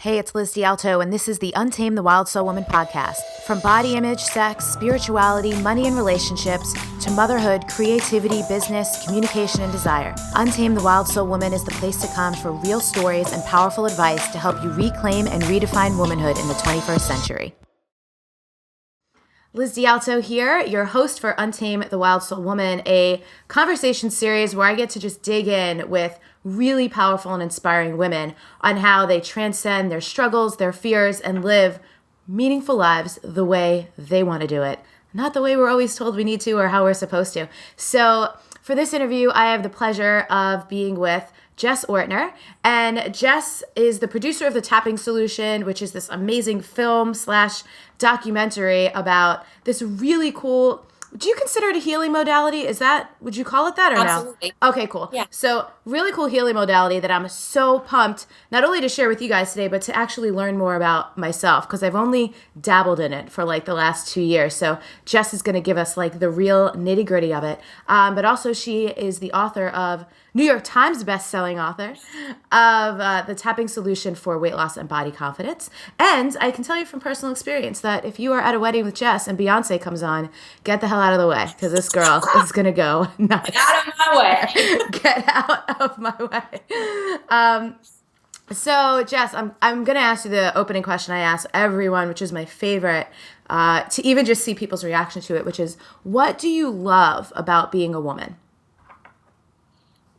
Hey, it's Liz D'Alto, and this is the Untamed the Wild Soul Woman podcast. From body image, sex, spirituality, money and relationships, to motherhood, creativity, business, communication, and desire, Untamed the Wild Soul Woman is the place to come for real stories and powerful advice to help you reclaim and redefine womanhood in the 21st century. Liz D'Alto here, your host for Untamed the Wild Soul Woman, a conversation series where I get to just dig in with really powerful and inspiring women on how they transcend their struggles, their fears, and live meaningful lives the way they want to do it, not the way we're always told we need to or how we're supposed to. So for this interview, I have the pleasure of being with Jess Ortner, and Jess is the producer of The Tapping Solution, which is this amazing film / documentary about this really cool. Do you consider it a healing modality? Would you call it that or Absolutely. no? Okay, cool. Yeah. So really cool healing modality that I'm so pumped not only to share with you guys today, but to actually learn more about myself, because I've only dabbled in it for like the last 2 years. So Jess is going to give us like the real nitty gritty of it. But also she is the author of New York Times best-selling author of The Tapping Solution for Weight Loss and Body Confidence. And I can tell you from personal experience that if you are at a wedding with Jess and Beyonce comes on, get the hell out of the way, because this girl is going to go nuts. Get out of my way. Get out of my way. So Jess, I'm going to ask you the opening question I ask everyone, which is my favorite, to even just see people's reaction to it, which is, what do you love about being a woman?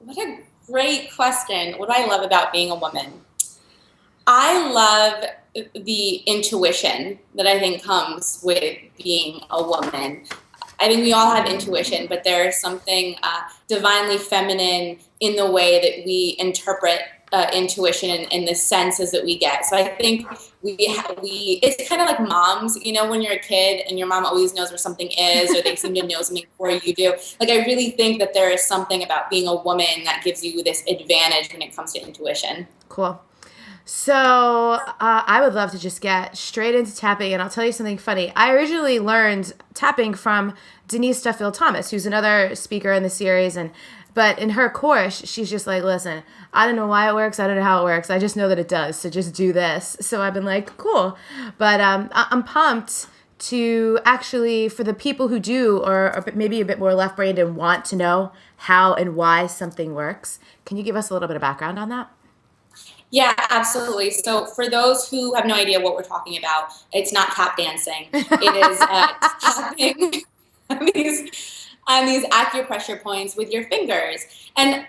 What a great question. What do I love about being a woman? I love the intuition that I think comes with being a woman. I think we all have intuition, but there is something divinely feminine in the way that we interpret intuition and the senses that we get. So I think it's kind of like moms, when you're a kid and your mom always knows where something is, or they seem to know something before you do. Like, I really think that there is something about being a woman that gives you this advantage when it comes to intuition. Cool. So I would love to just get straight into tapping, and I'll tell you something funny. I originally learned tapping from Denise Duffield Thomas, who's another speaker in the series, but in her course, she's just like, listen, I don't know why it works. I don't know how it works. I just know that it does. So just do this. So I've been like, cool. But I'm pumped to actually, for the people who do, or maybe a bit more left-brained and want to know how and why something works. Can you give us a little bit of background on that? Yeah, absolutely. So for those who have no idea what we're talking about, it's not tap dancing. It is tapping on these acupressure points with your fingers. And,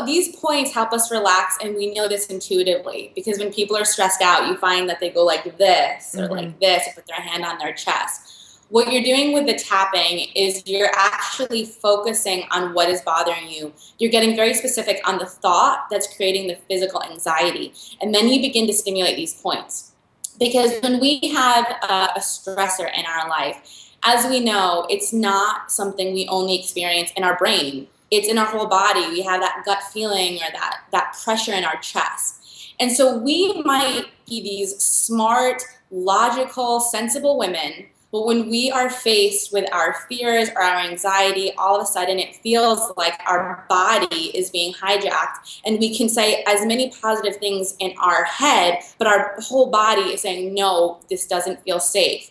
these points help us relax, and we know this intuitively, because when people are stressed out, you find that they go like this or like this, or put their hand on their chest. What you're doing with the tapping is you're actually focusing on what is bothering you. You're getting very specific on the thought that's creating the physical anxiety. And then you begin to stimulate these points. Because when we have a stressor in our life, as we know, it's not something we only experience in our brain. It's in our whole body. We have that gut feeling or that pressure in our chest. And so we might be these smart, logical, sensible women, but when we are faced with our fears or our anxiety, all of a sudden it feels like our body is being hijacked, and we can say as many positive things in our head, but our whole body is saying, no, this doesn't feel safe.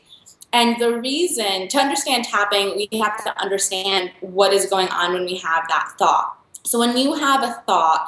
And the reason, to understand tapping, we have to understand what is going on when we have that thought. So when you have a thought,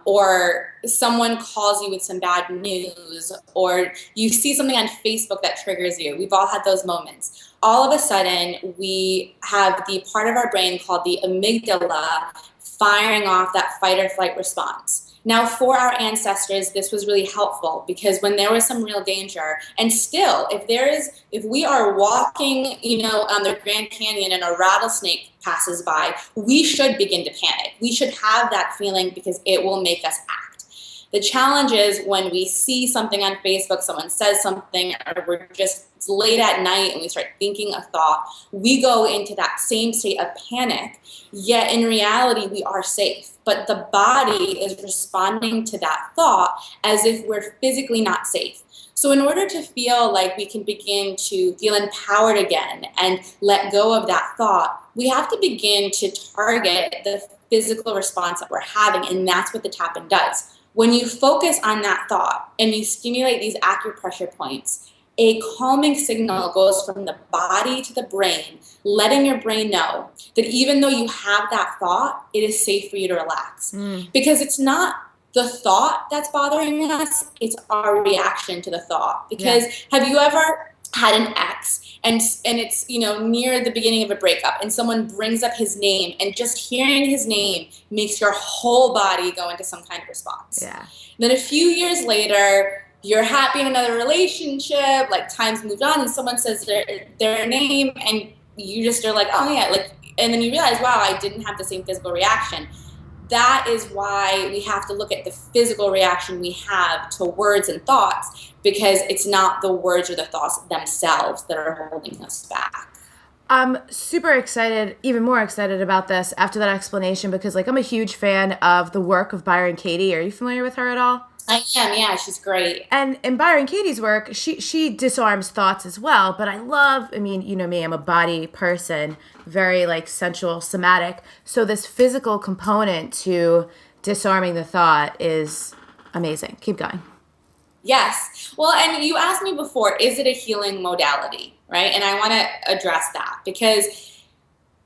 or someone calls you with some bad news, or you see something on Facebook that triggers you, we've all had those moments. All of a sudden, we have the part of our brain called the amygdala firing off that fight or flight response. Now, for our ancestors, this was really helpful, because when there was some real danger, and still, if we are walking, on the Grand Canyon and a rattlesnake passes by, we should begin to panic. We should have that feeling, because it will make us act. The challenge is when we see something on Facebook, someone says something, or it's late at night and we start thinking a thought, we go into that same state of panic, yet in reality we are safe. But the body is responding to that thought as if we're physically not safe. So in order to feel like we can begin to feel empowered again and let go of that thought, we have to begin to target the physical response that we're having, and that's what the tap-in does. When you focus on that thought and you stimulate these acupressure points, a calming signal goes from the body to the brain, letting your brain know that even though you have that thought, it is safe for you to relax. Because it's not the thought that's bothering us, it's our reaction to the thought. Because have you ever had an ex and it's, you know, near the beginning of a breakup and someone brings up his name, and just hearing his name makes your whole body go into some kind of response. Yeah. Then a few years later, you're happy in another relationship, like time's moved on, and someone says their name, and you just are like, oh yeah, like, and then you realize, wow, I didn't have the same physical reaction. That is why we have to look at the physical reaction we have to words and thoughts, because it's not the words or the thoughts themselves that are holding us back. I'm super excited, even more excited about this after that explanation, because like I'm a huge fan of the work of Byron Katie. Are you familiar with her at all? I am, yeah, she's great. And in Byron Katie's work, she disarms thoughts as well. But I mean, you know me, I'm a body person, very like sensual, somatic. So this physical component to disarming the thought is amazing. Keep going. Yes. Well, and you asked me before, is it a healing modality, right? And I want to address that because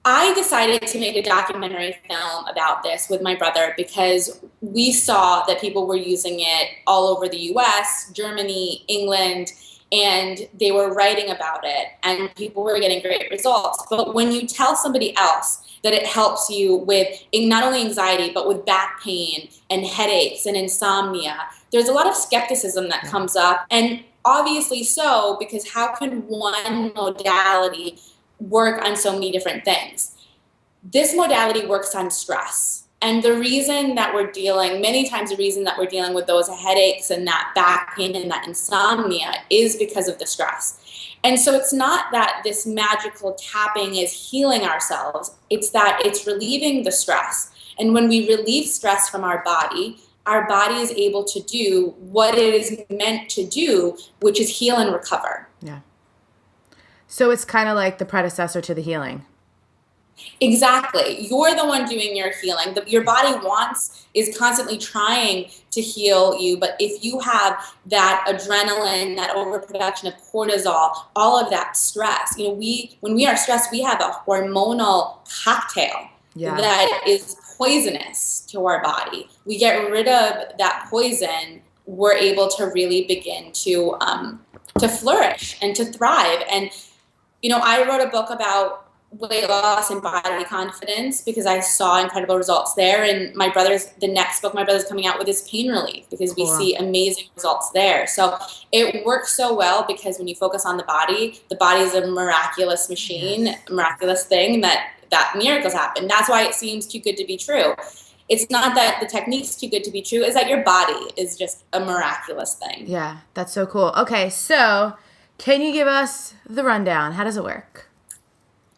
I decided to make a documentary film about this with my brother because we saw that people were using it all over the US, Germany, England, and they were writing about it and people were getting great results. But when you tell somebody else that it helps you with not only anxiety, but with back pain and headaches and insomnia, there's a lot of skepticism that comes up. And obviously so, because how can one modality work on so many different things? This modality works on stress. And the reason that we're dealing, many times the reason that we're dealing with those headaches and that back pain and that insomnia is because of the stress. And so it's not that this magical tapping is healing ourselves, it's that it's relieving the stress. And when we relieve stress from our body is able to do what it is meant to do, which is heal and recover. Yeah. So it's kind of like the predecessor to the healing. Exactly. You're the one doing your healing. Your body is constantly trying to heal you. But if you have that adrenaline, that overproduction of cortisol, all of that stress, you know, when we are stressed, we have a hormonal cocktail that is poisonous to our body. We get rid of that poison, we're able to really begin to flourish and to thrive. And, you know, I wrote a book about weight loss and body confidence because I saw incredible results there. And the next book my brother's coming out with is pain relief because we see amazing results there. So it works so well because when you focus on the body is a miraculous machine, a miraculous thing that miracles happen. That's why it seems too good to be true. It's not that the technique's too good to be true, it's that your body is just a miraculous thing. Yeah, that's so cool. Okay, so can you give us the rundown? How does it work?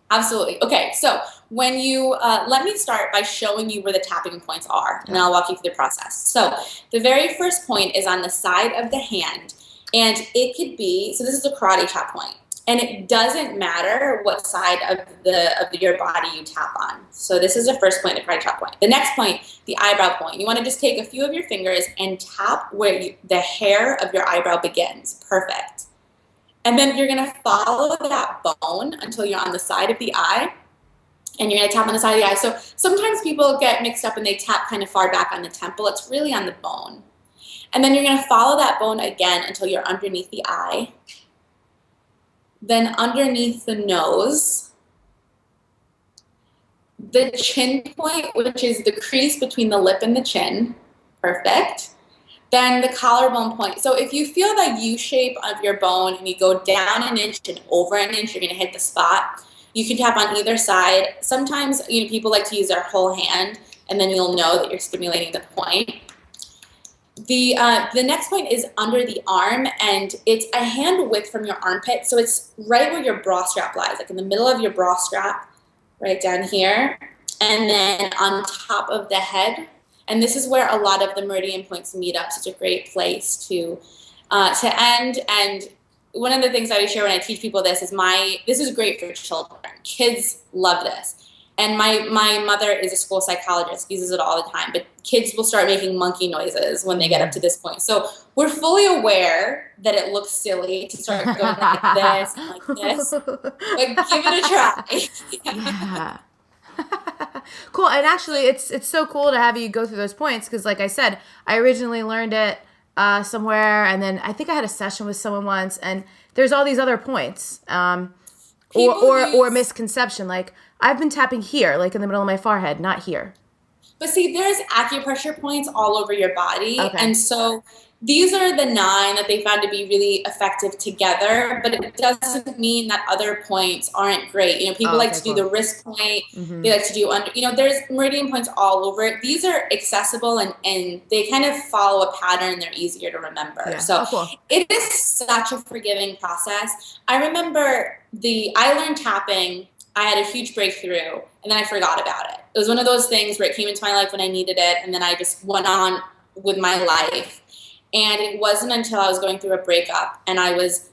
Absolutely. Okay, so when you, let me start by showing you where the tapping points are, and I'll walk you through the process. So the very first point is on the side of the hand, and it could be, so this is a karate chop point, and it doesn't matter what side of your body you tap on. So this is the first point, the karate chop point. The next point, the eyebrow point. You want to just take a few of your fingers and tap where the hair of your eyebrow begins. Perfect. And then you're going to follow that bone until you're on the side of the eye, and you're going to tap on the side of the eye. So sometimes people get mixed up and they tap kind of far back on the temple. It's really on the bone. And then you're going to follow that bone again until you're underneath the eye, then underneath the nose, the chin point, which is the crease between the lip and the chin. Perfect. Then the collarbone point. So if you feel that U shape of your bone and you go down an inch and over an inch, you're going to hit the spot. You can tap on either side. Sometimes, you know, people like to use their whole hand, and then you'll know that you're stimulating the point. The next point is under the arm, and it's a hand width from your armpit. So it's right where your bra strap lies, like in the middle of your bra strap, right down here, and then on top of the head. And this is where a lot of the meridian points meet up. So it's a great place to end. And one of the things I always share when I teach people this is this is great for children. Kids love this. And my mother is a school psychologist, uses it all the time, but kids will start making monkey noises when they get up to this point. So we're fully aware that it looks silly to start going like this and like this, but give it a try. Yeah. Cool. And actually, it's so cool to have you go through those points because, like I said, I originally learned it somewhere, and then I think I had a session with someone once, and there's all these other points or misconception. Like, I've been tapping here, like in the middle of my forehead, not here. But see, there's acupressure points all over your body. Okay. And so these are the 9 that they found to be really effective together, but it doesn't mean that other points aren't great. You know, people like to do the wrist point. Mm-hmm. They like to do there's meridian points all over it. These are accessible and they kind of follow a pattern. They're easier to remember. Yeah. So cool. It is such a forgiving process. I remember I learned tapping. I had a huge breakthrough, and then I forgot about it. It was one of those things where it came into my life when I needed it, and then I just went on with my life. And it wasn't until I was going through a breakup, and I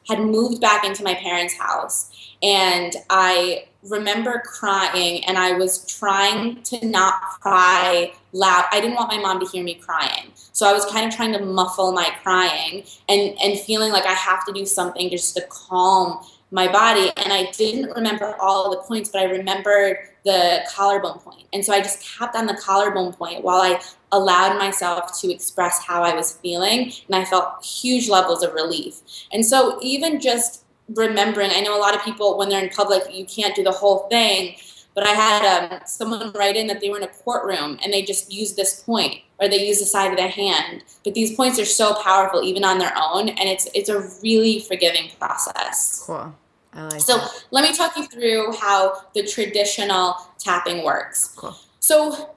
had moved back into my parents' house, and I remember crying, and I was trying to not cry loud. I didn't want my mom to hear me crying. So I was kind of trying to muffle my crying and feeling like I have to do something just to calm my body. And I didn't remember all of the points, but I remembered the collarbone point. And so I just tapped on the collarbone point while I allowed myself to express how I was feeling. And I felt huge levels of relief. And so even just remembering, I know a lot of people, when they're in public, you can't do the whole thing. But I had someone write in that they were in a courtroom and they just used this point, or they used the side of their hand. But these points are so powerful even on their own, and it's a really forgiving process. Cool. So let me talk you through how the traditional tapping works. Cool. So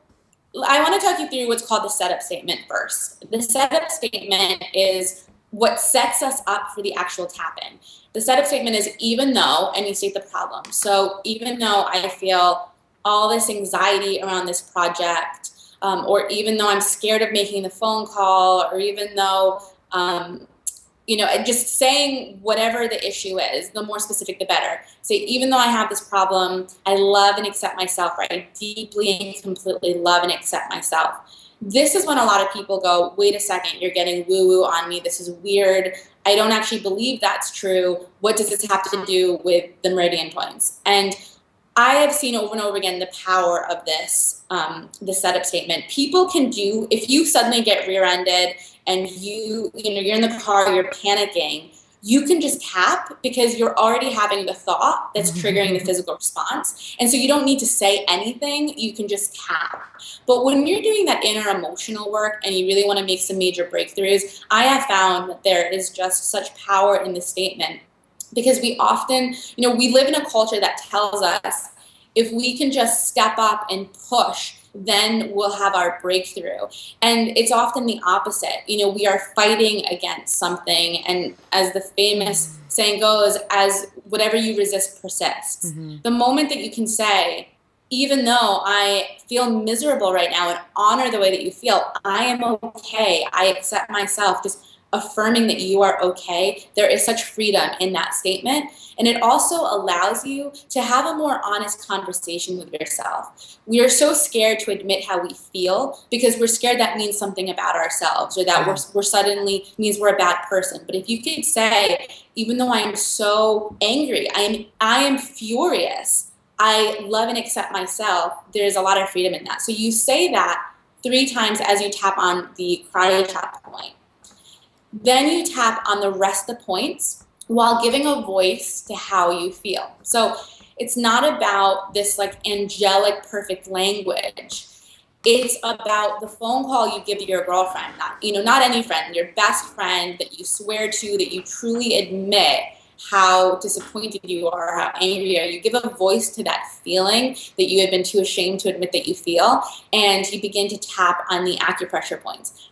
I want to talk you through what's called the setup statement first. The setup statement is what sets us up for the actual tapping. The setup statement is even though, and you state the problem. So even though I feel all this anxiety around this project, or even though I'm scared of making the phone call, or even though just saying whatever the issue is, the more specific, the better. Say, even though I have this problem, I love and accept myself, right? I deeply and completely love and accept myself. This is when a lot of people go, wait a second, you're getting woo-woo on me. This is weird. I don't actually believe that's true. What does this have to do with the meridian points? And I have seen over and over again the power of this, the setup statement. People can do, if you suddenly get rear-ended and you're in the car, you're panicking, you can just tap because you're already having the thought that's triggering the physical response. And so you don't need to say anything, you can just tap. But when you're doing that inner emotional work and you really want to make some major breakthroughs, I have found that there is just such power in the statement. Because we often, we live in a culture that tells us if we can just step up and push, then we'll have our breakthrough. And it's often the opposite. We are fighting against something. And as the famous saying goes, as whatever you resist persists. Mm-hmm. The moment that you can say, even though I feel miserable right now, and honor the way that you feel, I am okay. I accept myself. Just affirming that you are okay. There is such freedom in that statement. And it also allows you to have a more honest conversation with yourself. We are so scared to admit how we feel because we're scared that means something about ourselves, or that we're suddenly means we're a bad person. But if you could say, even though I am so angry, I am furious, I love and accept myself, there's a lot of freedom in that. So you say that 3 times as you tap on the cryo tap point. Then you tap on the rest of the points while giving a voice to how you feel. So it's not about this like angelic, perfect language. It's about the phone call you give to your girlfriend, not any friend, your best friend that you swear to, that you truly admit how disappointed you are, how angry you are. You give a voice to that feeling that you had been too ashamed to admit that you feel, and you begin to tap on the acupressure points.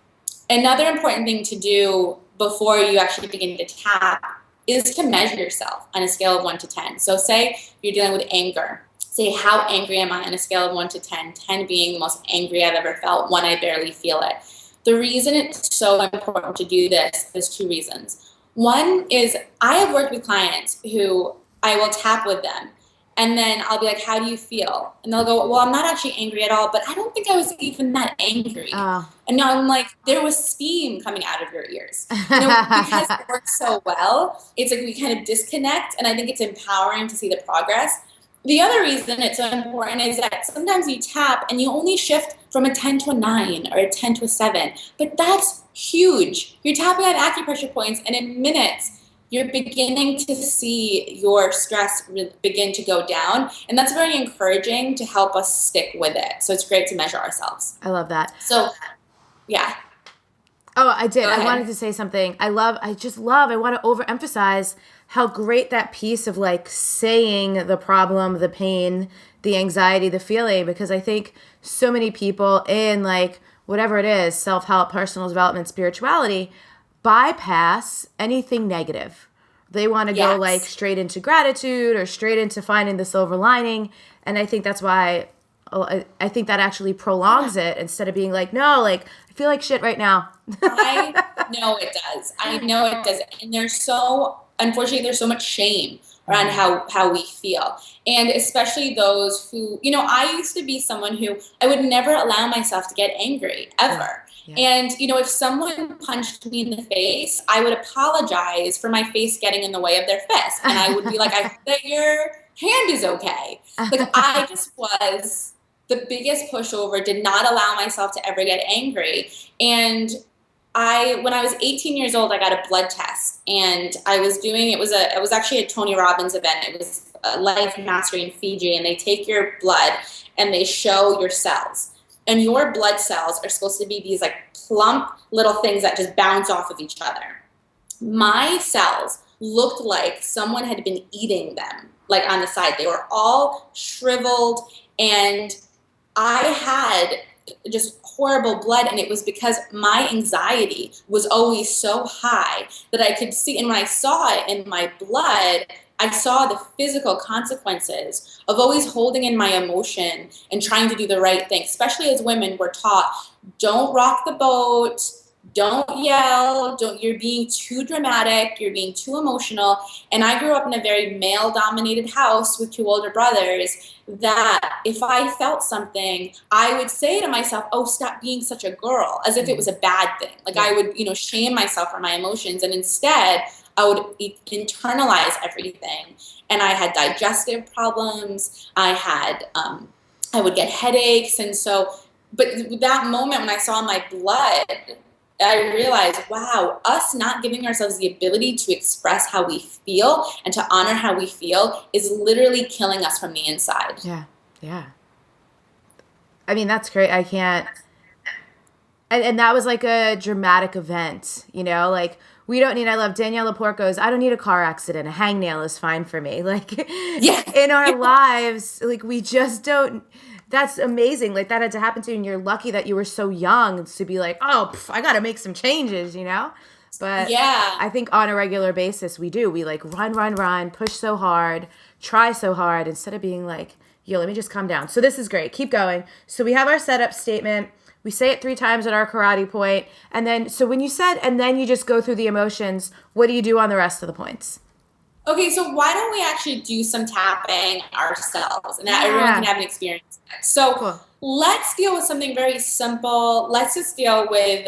Another important thing to do before you actually begin to tap is to measure yourself on a scale of 1 to 10. So say you're dealing with anger. Say, how angry am I on a scale of 1 to 10? 10 being the most angry I've ever felt, 1 I barely feel it. The reason it's so important to do this is 2 reasons. One is I have worked with clients who I will tap with them, And then I'll be like, how do you feel? And they'll go, well, I'm not actually angry at all, but I don't think I was even that angry. Oh. And now I'm like, there was steam coming out of your ears. Because it works so well, it's like we kind of disconnect. And I think it's empowering to see the progress. The other reason it's so important is that sometimes you tap and you only shift from a 10 to a 9 or a 10 to a 7. But that's huge. You're tapping at acupressure points, and in minutes, you're beginning to see your stress begin to go down. And that's very encouraging to help us stick with it. So it's great to measure ourselves. I love that. So, yeah. Oh, I did. I wanted to say something. I want to overemphasize how great that piece of like saying the problem, the pain, the anxiety, the feeling, because I think so many people in like whatever it is, self-help, personal development, spirituality, bypass anything negative. They want to go like straight into gratitude or straight into finding the silver lining. And I think that's why I think that actually prolongs it instead of being like, no, like I feel like shit right now. I know it does. And unfortunately, there's so much shame around how we feel. And especially those who, I used to be someone who I would never allow myself to get angry ever. Yeah. And, if someone punched me in the face, I would apologize for my face getting in the way of their fist. And I would be like, I hope that your hand is okay. Like I just was the biggest pushover, did not allow myself to ever get angry. And when I was 18 years old, I got a blood test, and it was actually a Tony Robbins event. It was a life mastery in Fiji, and they take your blood and they show your cells. And your blood cells are supposed to be these like plump little things that just bounce off of each other. My cells looked like someone had been eating them, like on the side. They were all shriveled, and I had just horrible blood, and it was because my anxiety was always so high that I could see, and when I saw it in my blood, I saw the physical consequences of always holding in my emotion and trying to do the right thing. Especially as women, we're taught, don't rock the boat, don't yell, you're being too dramatic, you're being too emotional. And I grew up in a very male-dominated house with 2 older brothers that if I felt something, I would say to myself, oh, stop being such a girl, as if it was a bad thing. Like I would, shame myself for my emotions. And instead, I would internalize everything. And I had digestive problems. I would get headaches. And so, but that moment when I saw my blood, I realized, wow, us not giving ourselves the ability to express how we feel and to honor how we feel is literally killing us from the inside. Yeah, yeah. I mean, that's great. I can't. And that was like a dramatic event, like I love Danielle Laporte goes, I don't need a car accident. A hangnail is fine for me. Like in our lives, like we just don't. That's amazing. Like that had to happen to you, and you're lucky that you were so young to be like, oh, I got to make some changes, But yeah, I think on a regular basis we do. We like run, push so hard, try so hard instead of being like, yo, let me just calm down. So this is great. Keep going. So we have our setup statement. We say it 3 times at our karate point. And then, so when you said, and then you just go through the emotions, what do you do on the rest of the points? Okay, so why don't we actually do some tapping ourselves, and everyone can have an experience. So cool. Let's deal with something very simple. Let's just deal with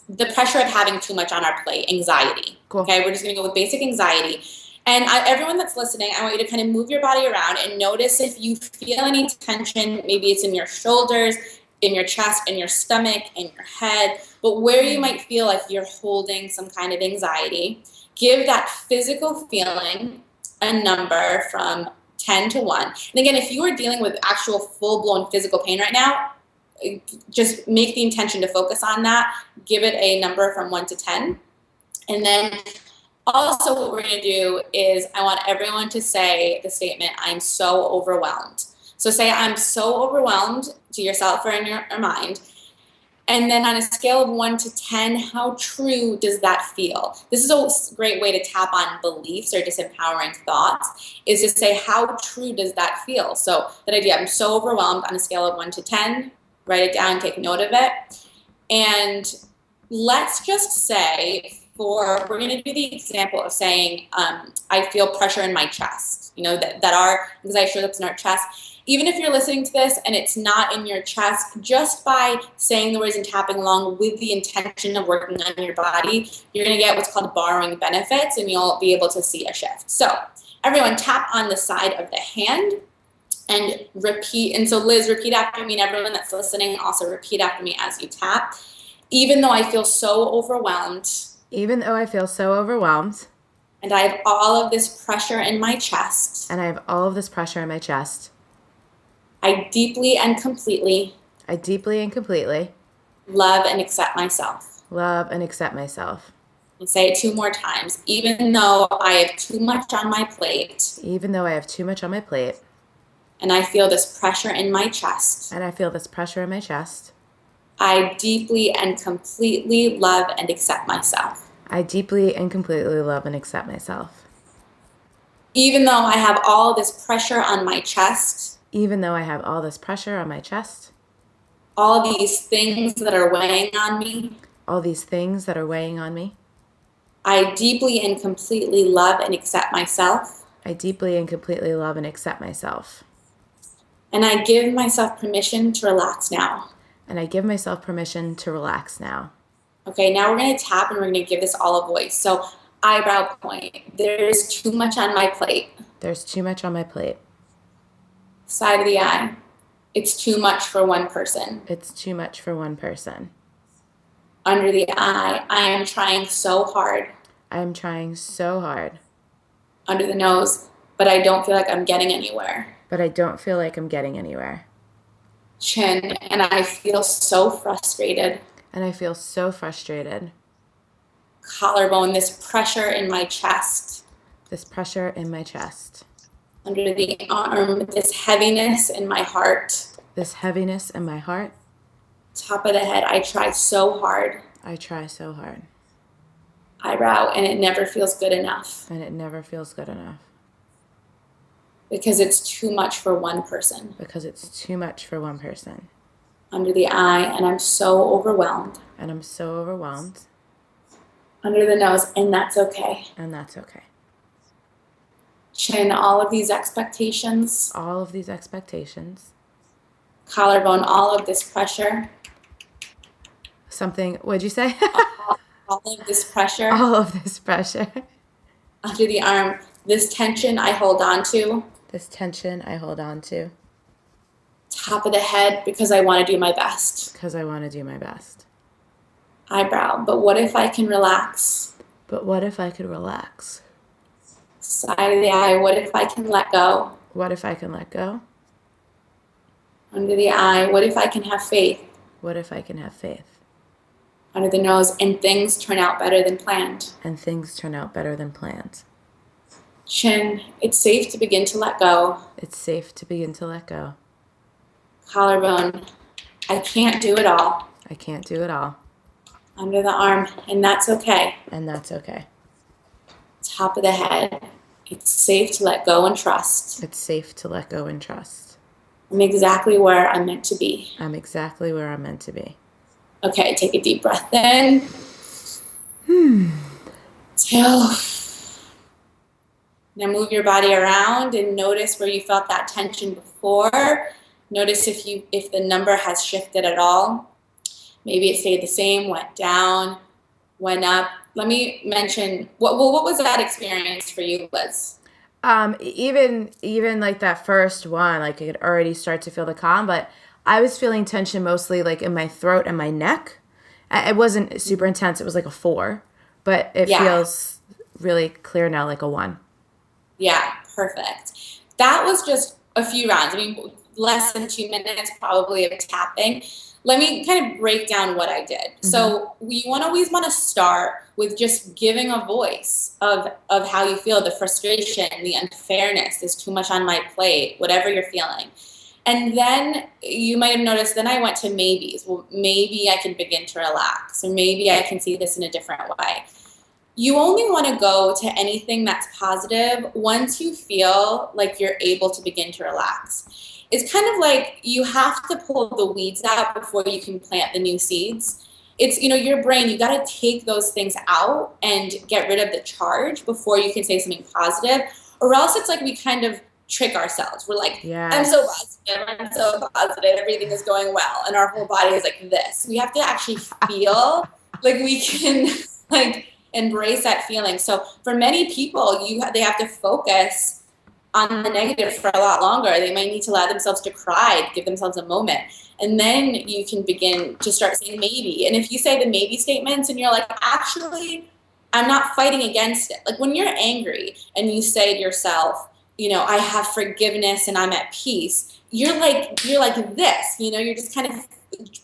the pressure of having too much on our plate, anxiety. Cool. Okay, we're just going to go with basic anxiety. And everyone that's listening, I want you to kind of move your body around and notice if you feel any tension. Maybe it's in your shoulders, in your chest, in your stomach, in your head, but where you might feel like you're holding some kind of anxiety. Give that physical feeling a number from 10 to 1. And again, if you are dealing with actual full-blown physical pain right now, just make the intention to focus on that. Give it a number from 1 to 10. And then also what we're going to do is I want everyone to say the statement, I'm so overwhelmed. So say I'm so overwhelmed to yourself or in your mind. And then on a scale of 1 to 10, how true does that feel? This is a great way to tap on beliefs or disempowering thoughts, is to say, how true does that feel? So that idea, I'm so overwhelmed on a scale of 1 to 10, write it down, take note of it. And let's just say we're going to do the example of saying, I feel pressure in my chest, that our anxiety shows up in our chest. Even if you're listening to this and it's not in your chest, just by saying the words and tapping along with the intention of working on your body, you're going to get what's called borrowing benefits, and you'll be able to see a shift. So everyone, tap on the side of the hand and repeat. And so Liz, repeat after me, and everyone that's listening, also repeat after me as you tap. Even though I feel so overwhelmed. Even though I feel so overwhelmed. And I have all of this pressure in my chest. And I have all of this pressure in my chest. I deeply and completely. Love and accept myself. Love and accept myself. And say it 2 more times. Even though I have too much on my plate. Even though I have too much on my plate. And I feel this pressure in my chest. And I feel this pressure in my chest. I deeply and completely love and accept myself. I deeply and completely love and accept myself. Even though I have all this pressure on my chest. Even though I have all this pressure on my chest. All these things that are weighing on me. All these things that are weighing on me. I deeply and completely love and accept myself. I deeply and completely love and accept myself. And I give myself permission to relax now. And I give myself permission to relax now. Okay, now we're going to tap and we're going to give this all a voice. So eyebrow point. There's too much on my plate. There's too much on my plate. Side of the eye. It's too much for one person. It's too much for one person. Under the eye. I am trying so hard. I am trying so hard. Under the nose. But I don't feel like I'm getting anywhere. But I don't feel like I'm getting anywhere. Chin. And I feel so frustrated. And I feel so frustrated. Collarbone. This pressure in my chest. This pressure in my chest. Under the arm, this heaviness in my heart. This heaviness in my heart. Top of the head, I try so hard. I try so hard. Eyebrow, and it never feels good enough. And it never feels good enough. Because it's too much for one person. Because it's too much for one person. Under the eye, and I'm so overwhelmed. And I'm so overwhelmed. Under the nose, and that's okay. And that's okay. Chin, all of these expectations. All of these expectations. Collarbone, all of this pressure. Something, what'd you say? all of this pressure. All of this pressure. Under the arm, this tension I hold on to. This tension I hold on to. Top of the head, because I want to do my best. Because I want to do my best. Eyebrow, but what if I can relax? But what if I could relax? Side of the eye, what if I can let go? What if I can let go? Under the eye, what if I can have faith? What if I can have faith? Under the nose, and things turn out better than planned. And things turn out better than planned. Chin, it's safe to begin to let go. It's safe to begin to let go. Collarbone, I can't do it all. I can't do it all. Under the arm, and that's okay. And that's okay. Top of the head, it's safe to let go and trust. It's safe to let go and trust. I'm exactly where I'm meant to be. I'm exactly where I'm meant to be. Okay, take a deep breath in. Till. Now move your body around and notice where you felt that tension before. Notice if the number has shifted at all. Maybe it stayed the same, went down, went up. Let me mention, what was that experience for you, Liz? Even like that first one, like I could already start to feel the calm, but I was feeling tension mostly like in my throat and my neck. It wasn't super intense. It was like a 4, but it feels really clear now, like a 1. Yeah, perfect. That was just a few rounds. I mean, less than 2 minutes probably of tapping. Let me kind of break down what I did. Mm-hmm. So we always want to start with just giving a voice of how you feel, the frustration, the unfairness, there's too much on my plate, whatever you're feeling. And then you might have noticed, then I went to maybes. Well, maybe I can begin to relax, or maybe I can see this in a different way. You only want to go to anything that's positive once you feel like you're able to begin to relax. It's kind of like you have to pull the weeds out before you can plant the new seeds. It's, your brain, you got to take those things out and get rid of the charge before you can say something positive, or else it's like we kind of trick ourselves. We're like, I'm so positive, I'm so positive, everything is going well, and our whole body is like this. We have to actually feel like we can like embrace that feeling. So for many people, they have to focus on the negative for a lot longer. They might need to allow themselves to cry, give themselves a moment. And then you can begin to start saying maybe. And if you say the maybe statements and you're like, actually, I'm not fighting against it. Like when you're angry and you say to yourself, I have forgiveness and I'm at peace, you're like this, you're just kind of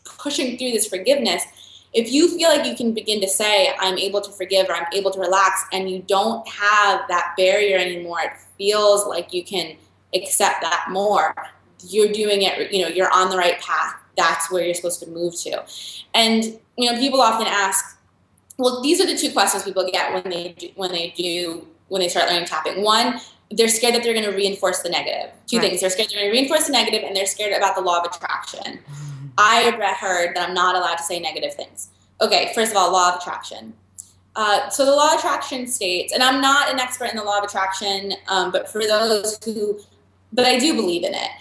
pushing through this forgiveness. If you feel like you can begin to say, I'm able to forgive, or I'm able to relax, and you don't have that barrier anymore, it feels like you can accept that more, you're doing it, you're on the right path. That's where you're supposed to move to. And, people often ask, well, these are the two questions people get when they start learning tapping. One, they're scared that they're going to reinforce the negative. Two things. They're scared they're going to reinforce the negative, and they're scared about the law of attraction. I heard that I'm not allowed to say negative things. Okay, first of all, law of attraction. So the law of attraction states, and I'm not an expert in the law of attraction, but I do believe in it.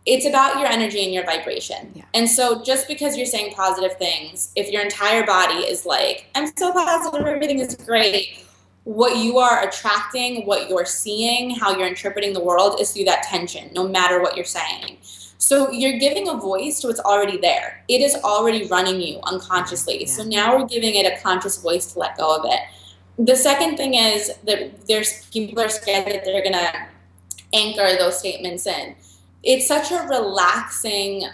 It's about your energy and your vibration. Yeah. And so just because you're saying positive things, if your entire body is like, I'm so positive, everything is great, what you are attracting, what you're seeing, how you're interpreting the world is through that tension, no matter what you're saying. So you're giving a voice to what's already there. It is already running you unconsciously. Yeah. So now we're giving it a conscious voice to let go of it. The second thing is that people are scared that they're going to anchor those statements in. It's such a relaxing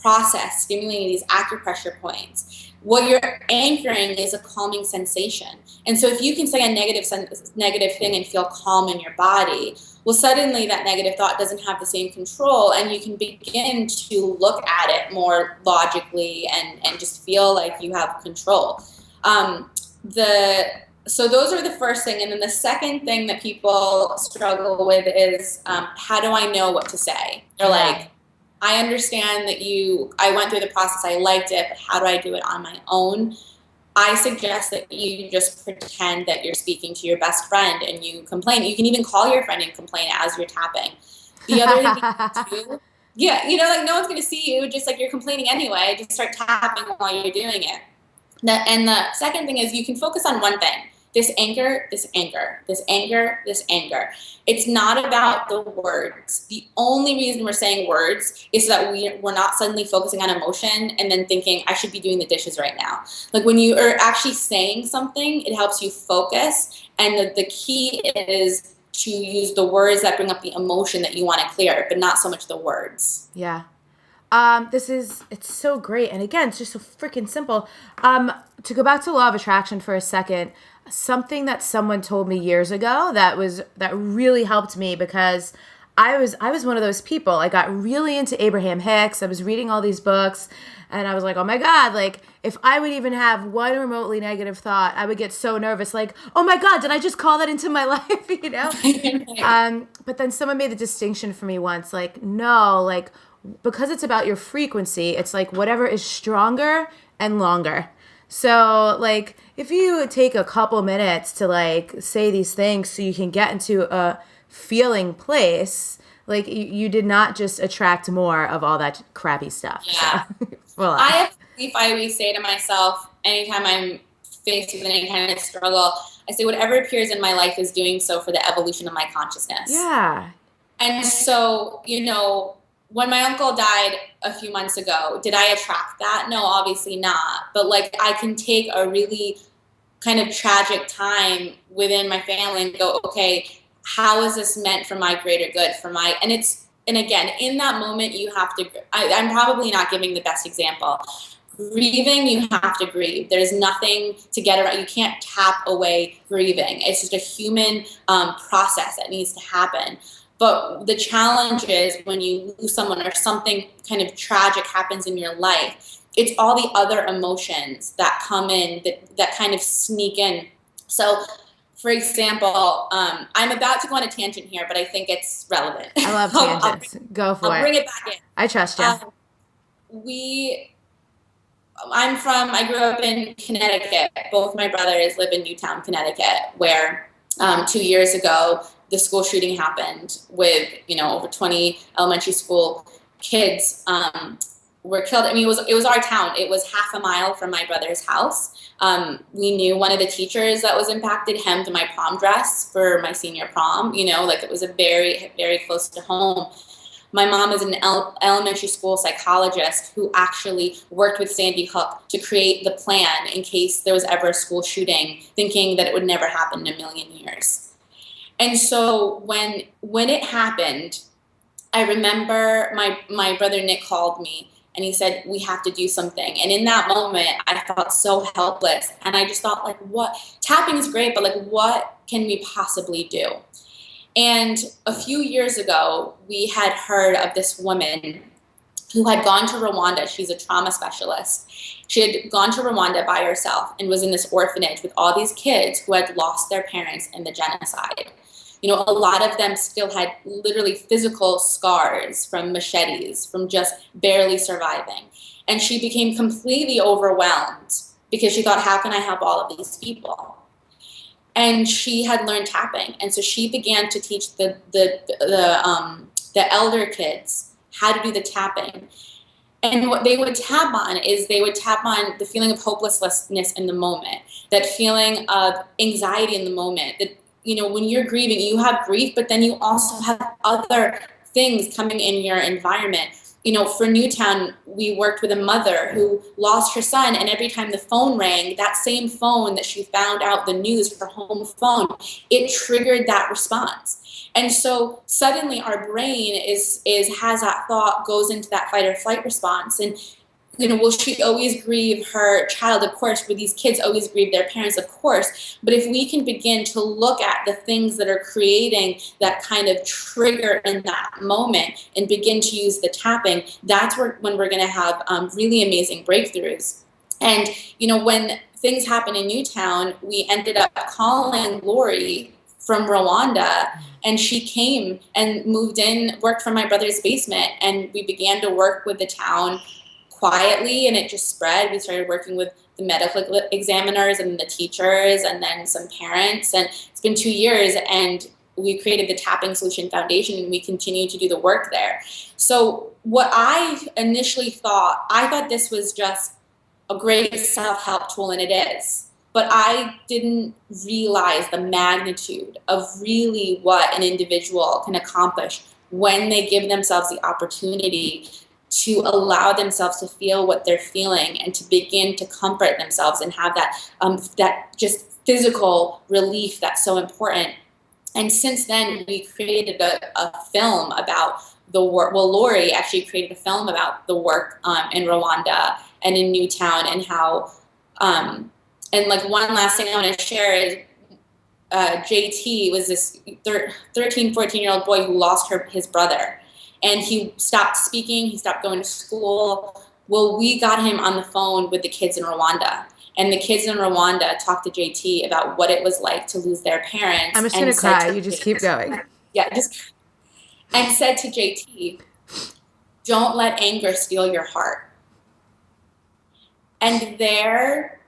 process, stimulating these acupressure points. What you're anchoring is a calming sensation. And so if you can say a negative thing and feel calm in your body, well, suddenly that negative thought doesn't have the same control, and you can begin to look at it more logically and just feel like you have control. So those are the first thing. And then the second thing that people struggle with is, how do I know what to say? They're like, I understand that I went through the process, I liked it, but how do I do it on my own? I suggest that you just pretend that you're speaking to your best friend and you complain. You can even call your friend and complain as you're tapping. The other thing you can do, like no one's going to see you, just like you're complaining anyway, just start tapping while you're doing it. And the second thing is you can focus on one thing. This anger, this anger, this anger, this anger. It's not about the words. The only reason we're saying words is so that we're not suddenly focusing on emotion and then thinking, I should be doing the dishes right now. Like when you are actually saying something, it helps you focus. And the key is to use the words that bring up the emotion that you want to clear, but not so much the words. Yeah. It's so great. And again, it's just so freaking simple. To go back to law of attraction for a second, something that someone told me years ago that really helped me, because I was one of those people. I got really into Abraham Hicks. I was reading all these books and I was like, oh my God, like if I would even have one remotely negative thought, I would get so nervous. Like, oh my God, did I just call that into my life? But then someone made the distinction for me once, like, no, like, because it's about your frequency, it's like whatever is stronger and longer. So like if you take a couple minutes to like say these things so you can get into a feeling place, like you did not just attract more of all that crappy stuff. Yeah. So, well, I have a belief I always say to myself anytime I'm faced with any kind of struggle, I say whatever appears in my life is doing so for the evolution of my consciousness. Yeah. And so, when my uncle died a few months ago, did I attract that? No, obviously not. But like I can take a really kind of tragic time within my family and go, okay, how is this meant for my greater good? And again, in that moment, you have to, I'm probably not giving the best example. Grieving, you have to grieve. There's nothing to get around. You can't tap away grieving. It's just a human process that needs to happen. But the challenge is when you lose someone or something kind of tragic happens in your life, it's all the other emotions that come in that kind of sneak in. So, for example, I'm about to go on a tangent here, but I think it's relevant. I love tangents. Go for it. I'll bring it back in. I trust you. I grew up in Connecticut. Both my brothers live in Newtown, Connecticut, where 2 years ago, the school shooting happened with, over 20 elementary school kids were killed. I mean, it was our town. It was half a mile from my brother's house. We knew one of the teachers that was impacted hemmed my prom dress for my senior prom. It was a very, very close to home. My mom is an elementary school psychologist who actually worked with Sandy Hook to create the plan in case there was ever a school shooting, thinking that it would never happen in a million years. And so when it happened, I remember my brother Nick called me and he said, we have to do something. And in that moment, I felt so helpless. And I just thought, like, what? Tapping is great, but like, what can we possibly do? And a few years ago, we had heard of this woman who had gone to Rwanda. She's a trauma specialist. She had gone to Rwanda by herself and was in this orphanage with all these kids who had lost their parents in the genocide. A lot of them still had literally physical scars from machetes, from just barely surviving. And she became completely overwhelmed because she thought, how can I help all of these people? And she had learned tapping. And so she began to teach the elder kids how to do the tapping. And what they would tap on is they would tap on the feeling of hopelessness in the moment, that feeling of anxiety in the moment, that when you're grieving, you have grief, but then you also have other things coming in your environment. For Newtown, we worked with a mother who lost her son, and every time the phone rang, that same phone that she found out the news, her home phone, it triggered that response. And so suddenly our brain has that thought, goes into that fight or flight response. And will she always grieve her child? Of course. Will these kids always grieve their parents? Of course. But if we can begin to look at the things that are creating that kind of trigger in that moment and begin to use the tapping, that's when we're going to have really amazing breakthroughs. And, when things happen in Newtown, we ended up calling Lori from Rwanda, and she came and moved in, worked from my brother's basement, and we began to work with the town quietly, and it just spread. We started working with the medical examiners and the teachers and then some parents, and it's been 2 years, and we created the Tapping Solution Foundation, and we continue to do the work there. So what I initially I thought this was just a great self-help tool, and it is, but I didn't realize the magnitude of really what an individual can accomplish when they give themselves the opportunity to allow themselves to feel what they're feeling and to begin to comfort themselves and have that just physical relief that's so important. And since then, we created a film about the work. Well, Lori actually created a film about the work in Rwanda and in Newtown, and how, and like one last thing I want to share is JT was this 13, 14-year-old boy who lost his brother. And he stopped speaking, he stopped going to school. Well, we got him on the phone with the kids in Rwanda. And the kids in Rwanda talked to JT about what it was like to lose their parents. I'm just going to cry. You just keep going. Yeah, and said to JT, don't let anger steal your heart. And there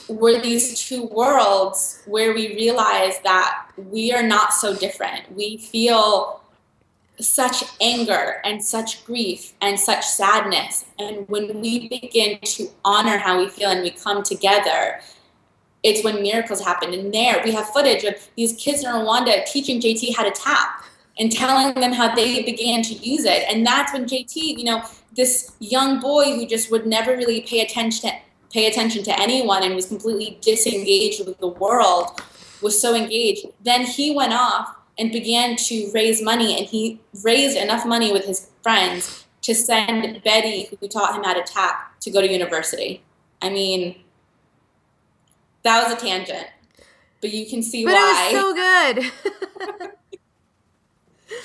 were these two worlds where we realized that we are not so different. We feel such anger and such grief and such sadness. And when we begin to honor how we feel and we come together, it's when miracles happen. And there we have footage of these kids in Rwanda teaching JT how to tap and telling them how they began to use it. And that's when JT, this young boy who just would never really pay attention to anyone and was completely disengaged with the world, was so engaged. Then he went off and began to raise money, and he raised enough money with his friends to send Betty, who taught him how to tap, to go to university. I mean, that was a tangent, but you can see why. But it was so good.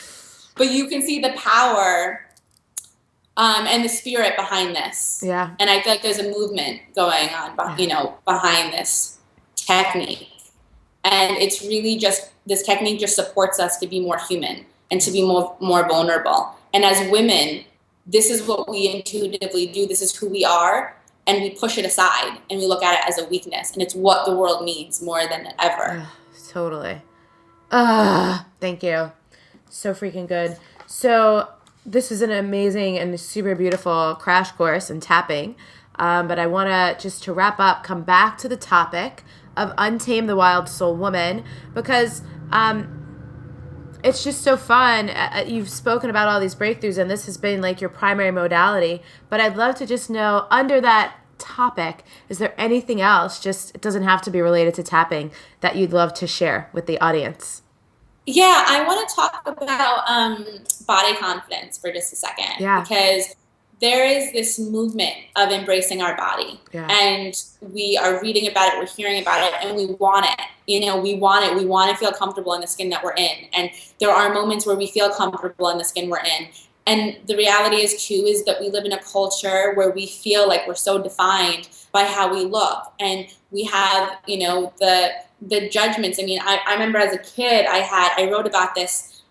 But you can see the power and the spirit behind this. Yeah. And I feel like there's a movement going on, behind this technique. And it's really just, this technique just supports us to be more human and to be more vulnerable. And as women, this is what we intuitively do. This is who we are. And we push it aside and we look at it as a weakness. And it's what the world needs more than ever. Totally. Thank you. So freaking good. So this is an amazing and super beautiful crash course in tapping. But I want to, just to wrap up, come back to the topic of Untame the Wild Soul Woman, because it's just so fun. You've spoken about all these breakthroughs, and this has been like your primary modality. But I'd love to just know, under that topic, is there anything else, just it doesn't have to be related to tapping, that you'd love to share with the audience? Yeah, I want to talk about body confidence for just a second. Yeah. Because there is this movement of embracing our body. Yeah. And we are reading about it, we're hearing about it, and we want it. We want it. We want to feel comfortable in the skin that we're in. And there are moments where we feel comfortable in the skin we're in. And the reality is, too, is that we live in a culture where we feel like we're so defined by how we look. And we have, the judgments. I mean, I remember as a kid, I wrote about this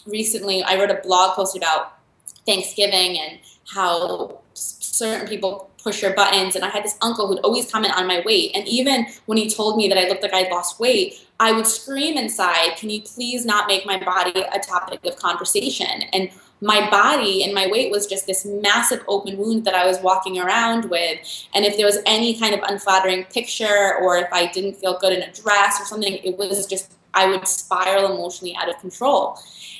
recently. I wrote a blog post about Thanksgiving and how certain people push your buttons. And I had this uncle who'd always comment on my weight. And even when he told me that I looked like I'd lost weight, I would scream inside, can you please not make my body a topic of conversation? And my body and my weight was just this massive open wound that I was walking around with. And if there was any kind of unflattering picture, or if I didn't feel good in a dress or something, it was just, I would spiral emotionally out of control.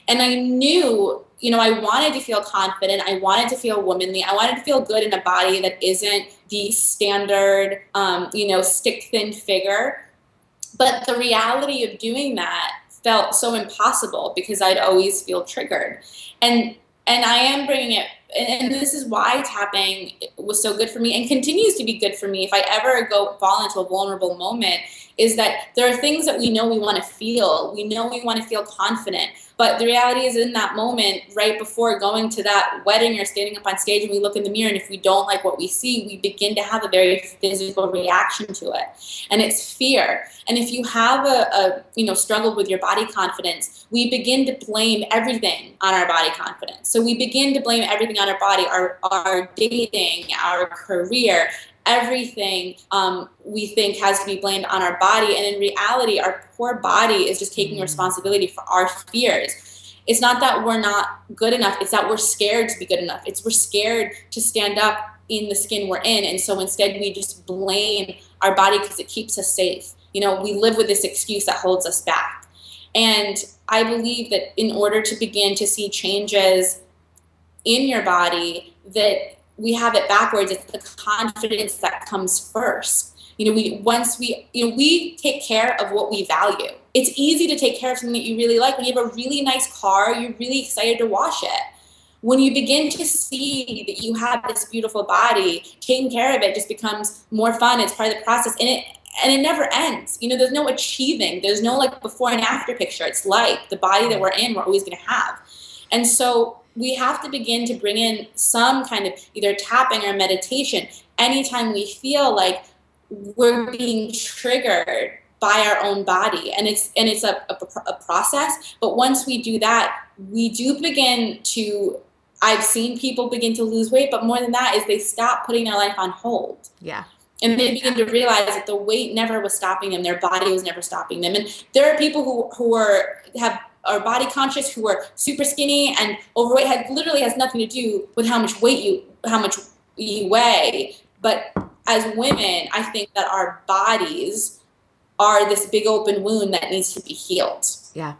And I knew, I wanted to feel confident. I wanted to feel womanly. I wanted to feel good in a body that isn't the standard, stick thin figure. But the reality of doing that felt so impossible because I'd always feel triggered. And I am bringing it, and this is why tapping was so good for me and continues to be good for me if I ever fall into a vulnerable moment, is that there are things that we know we want to feel. We know we want to feel confident. But the reality is, in that moment, right before going to that wedding or standing up on stage, and we look in the mirror, and if we don't like what we see, we begin to have a very physical reaction to it. And it's fear. And if you have a struggle with your body confidence, we begin to blame everything on our body confidence. So we begin to blame everything on our body, our dating, our career, everything we think has to be blamed on our body. And in reality, our poor body is just taking responsibility for our fears. It's not that we're not good enough. It's that we're scared to be good enough. We're scared to stand up in the skin we're in. And so instead we just blame our body because it keeps us safe. We live with this excuse that holds us back. And I believe that in order to begin to see changes in your body, that we have it backwards. It's the confidence that comes first. We take care of what we value. It's easy to take care of something that you really like. When you have a really nice car, you're really excited to wash it. When you begin to see that you have this beautiful body, taking care of it just becomes more fun. It's part of the process, and it never ends. There's no achieving. There's no like before and after picture. It's like the body that we're in, we're always going to have. And so we have to begin to bring in some kind of either tapping or meditation anytime we feel like we're being triggered by our own body. And it's a process. But once we do that, we do begin to, I've seen people begin to lose weight, but more than that is they stop putting their life on hold. Yeah. And they begin to realize that the weight never was stopping them. Their body was never stopping them. And there are people who are body conscious, who are super skinny and overweight. Literally has nothing to do with how much you weigh. But as women, I think that our bodies are this big open wound that needs to be healed. Yeah.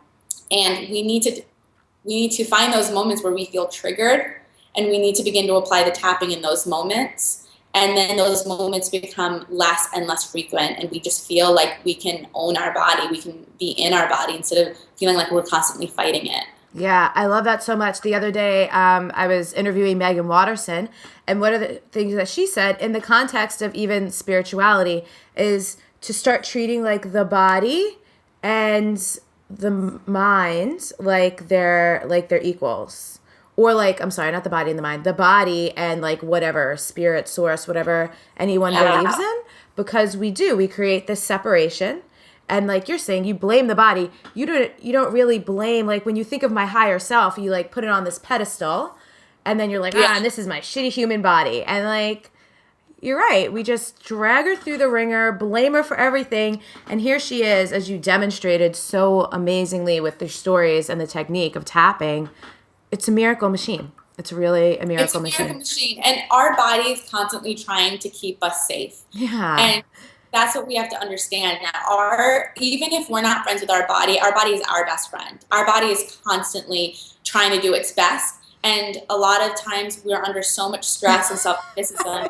And we need to find those moments where we feel triggered, and we need to begin to apply the tapping in those moments. And then those moments become less and less frequent, and we just feel like we can own our body. We can be in our body instead of feeling like we're constantly fighting it. Yeah, I love that so much. The other day, I was interviewing Megan Watterson, and one of the things that she said in the context of even spirituality is to start treating like the body and the mind like they're equals. Or like, I'm sorry, not the body and the mind, the body and like whatever, spirit, source, whatever anyone believes in. Because we create this separation. And like you're saying, you blame the body. You don't really blame, like when you think of my higher self, you like put it on this pedestal And then you're like, Yeah. and this is my shitty human body. And like, you're right. We just drag her through the ringer, blame her for everything. And here she is, as you demonstrated so amazingly with the stories and the technique of tapping. It's a miracle machine. It's really a miracle machine. And our body is constantly trying to keep us safe. Yeah. And that's what we have to understand. Now, even if we're not friends with our body is our best friend. Our body is constantly trying to do its best. And a lot of times we're under so much stress and self-criticism.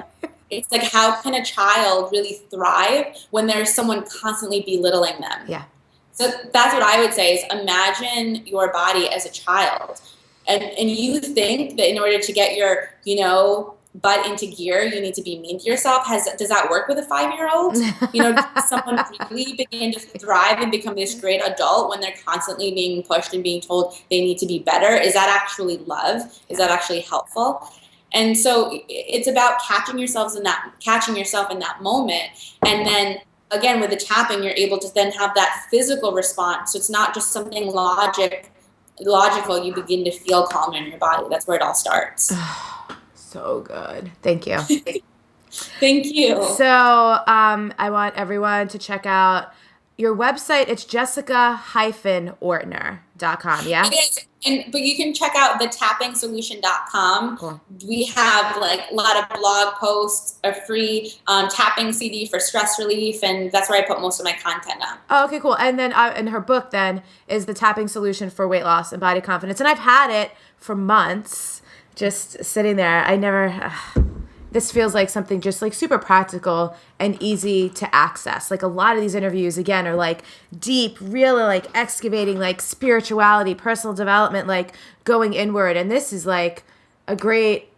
It's like, how can a child really thrive when there's someone constantly belittling them? Yeah. So that's what I would say is imagine your body as a child. And you think that in order to get your, butt into gear, you need to be mean to yourself. Does that work with a 5-year-old? Does someone really begin to thrive and become this great adult when they're constantly being pushed and being told they need to be better? Is that actually love? Is that actually helpful? And so it's about catching yourself in that moment. And then again, with the tapping, you're able to then have that physical response. So it's not just something logical. You begin to feel calmer in your body. That's where it all starts. So good. Thank you. Thank you. So I want everyone to check out your website. It's jessica-ortner.com. Yeah? It is. But you can check out thetappingsolution.com. Cool. We have a lot of blog posts, a free tapping CD for stress relief, and that's where I put most of my content now. Oh, okay, cool. And then and her book then is The Tapping Solution for Weight Loss and Body Confidence. And I've had it for months, just sitting there. This feels like something just super practical and easy to access. A lot of these interviews, again, are deep, really excavating spirituality, personal development, going inward. And this is a great,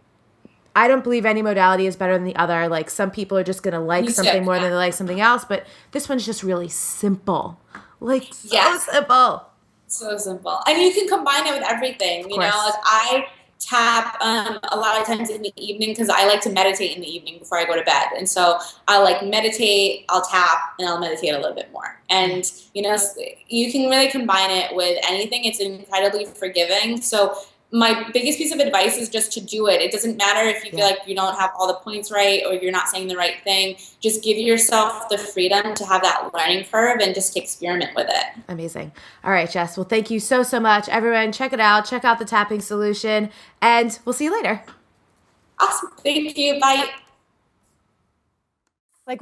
I don't believe any modality is better than the other. Some people are just going to something more than they like something else. But this one's just really simple. Simple. So simple. And you can combine it with everything. I tap a lot of times in the evening because I like to meditate in the evening before I go to bed. And so I'll meditate, I'll tap, and I'll meditate a little bit more. And, you can really combine it with anything. It's incredibly forgiving. So my biggest piece of advice is just to do it. It doesn't matter if you feel like you don't have all the points right or you're not saying the right thing. Just give yourself the freedom to have that learning curve and just experiment with it. Amazing. All right, Jess. Well, thank you so much. Everyone, check it out. Check out The Tapping Solution, and we'll see you later. Awesome. Thank you. Bye.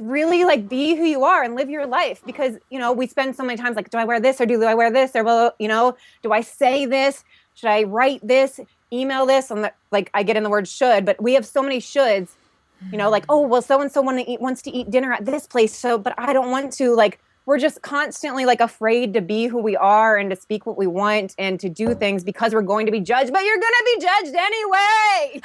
Really be who you are and live your life, because, we spend so many times do I wear this or do I wear this or, do I say this? Should I write this, email this? I get in the word should, but we have so many shoulds, so-and-so wants to eat dinner at this place. But I don't want to. We're just constantly afraid to be who we are and to speak what we want and to do things because we're going to be judged, but you're going to be judged anyway.